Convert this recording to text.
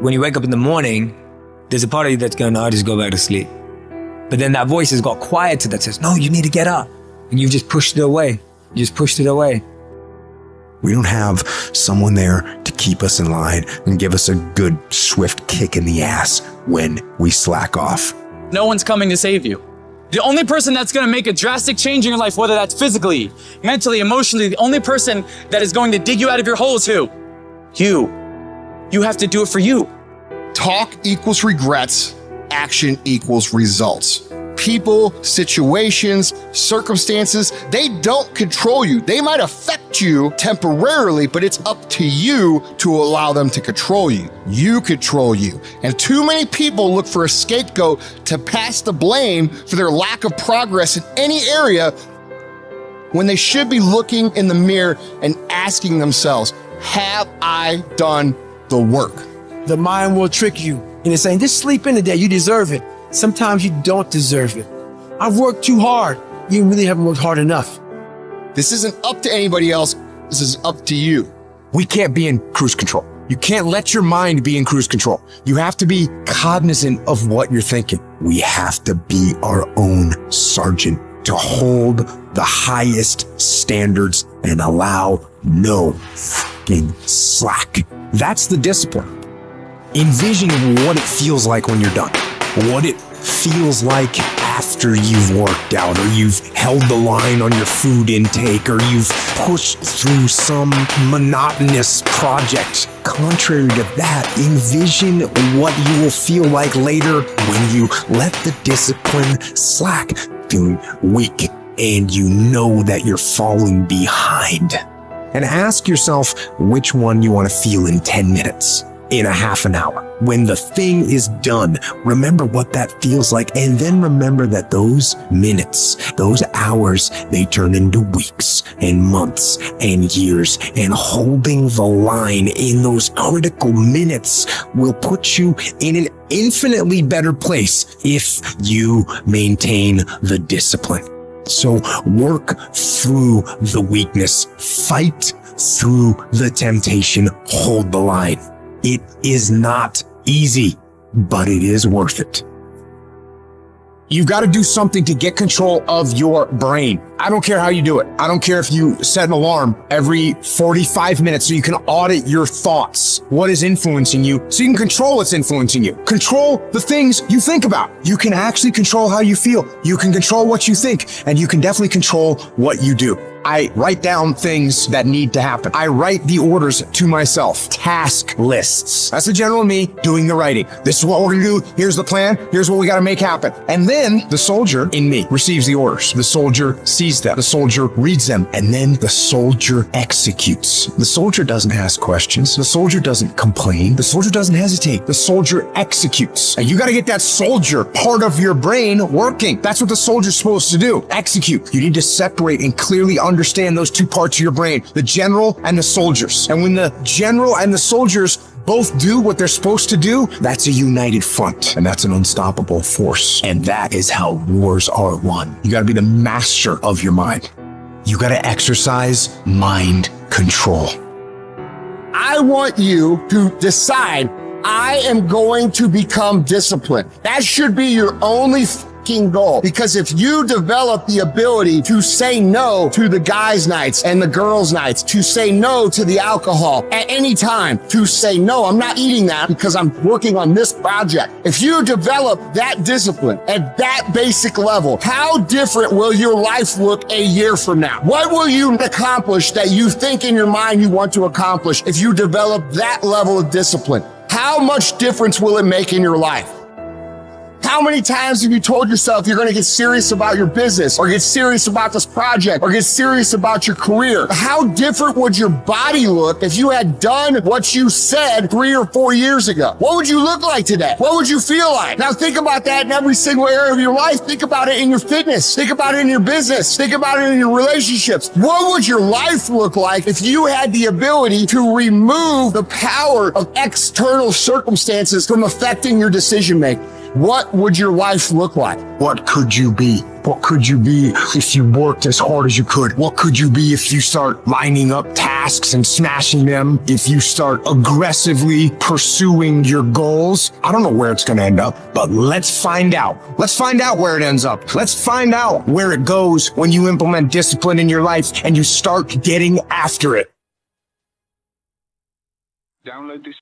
When you wake up in the morning, there's a part of you that's going, I'll just go back to sleep. But then that voice has got quieter that says, no, you need to get up. And you've just pushed it away. You just pushed it away. We don't have someone there to keep us in line and give us a good, swift kick in the ass when we slack off. No one's coming to save you. The only person that's going to make a drastic change in your life, whether that's physically, mentally, emotionally, the only person that is going to dig you out of your hole is who? You. You have to do it for you. Talk equals regrets. Action equals results. People, situations, circumstances, they don't control you. They might affect you temporarily, but it's up to you to allow them to control you. You control you. And too many people look for a scapegoat to pass the blame for their lack of progress in any area when they should be looking in the mirror and asking themselves, have I done the work? The mind will trick you into saying, just sleep in today, you deserve it. Sometimes you don't deserve it. I've worked too hard. You really haven't worked hard enough. This isn't up to anybody else. This is up to you. We can't be in cruise control. You can't let your mind be in cruise control. You have to be cognizant of what you're thinking. We have to be our own sergeant to hold the highest standards and allow no fucking slack. That's the discipline. Envisioning what it feels like when you're done. What it feels like after you've worked out, or you've held the line on your food intake, or you've pushed through some monotonous project. Contrary to that, envision what you will feel like later when you let the discipline slack, feeling weak, and you know that you're falling behind. And ask yourself which one you want to feel in 10 minutes. In a half an hour. When the thing is done, remember what that feels like, and then remember that those minutes, those hours, they turn into weeks and months and years, and holding the line in those critical minutes will put you in an infinitely better place if you maintain the discipline. So work through the weakness, fight through the temptation, hold the line. It is not easy, but it is worth it. You've got to do something to get control of your brain. I don't care how you do it. I don't care if you set an alarm every 45 minutes so you can audit your thoughts. What is influencing you so you can control what's influencing you. Control the things you think about. You can actually control how you feel. You can control what you think, and you can definitely control what you do. I write down things that need to happen. I write the orders to myself. Task lists. That's the general me doing the writing. This is what we're gonna do. Here's the plan. Here's what we gotta make happen. And then the soldier in me receives the orders. The soldier sees them. The soldier reads them. And then the soldier executes. The soldier doesn't ask questions. The soldier doesn't complain. The soldier doesn't hesitate. The soldier executes. And you gotta get that soldier part of your brain working. That's what the soldier's supposed to do. Execute. You need to separate and clearly understand those two parts of your brain, the general and the soldiers. And when the general and the soldiers both do what they're supposed to do, that's a united front, and that's an unstoppable force. And that is how wars are won. You gotta be the master of your mind. You gotta exercise mind control. I want you to decide, I am going to become disciplined. That should be your only goal. Because if you develop the ability to say no to the guys' nights and the girls' nights, to say no to the alcohol at any time, to say no, I'm not eating that because I'm working on this project. If you develop that discipline at that basic level, how different will your life look a year from now? What will you accomplish that you think in your mind you want to accomplish if you develop that level of discipline? How much difference will it make in your life? How many times have you told yourself you're going to get serious about your business, or get serious about this project, or get serious about your career? How different would your body look if you had done what you said 3 or 4 years ago? What would you look like today? What would you feel like? Now think about that in every single area of your life. Think about it in your fitness. Think about it in your business. Think about it in your relationships. What would your life look like if you had the ability to remove the power of external circumstances from affecting your decision making? what would your life look like? What could you be? What could you be if you worked as hard as you could? What could you be if you start lining up tasks and smashing them? If you start aggressively pursuing your goals? I don't know where it's going to end up, but let's find out. Let's find out where it ends up. Let's find out where it goes when you implement discipline in your life and you start getting after it. Download this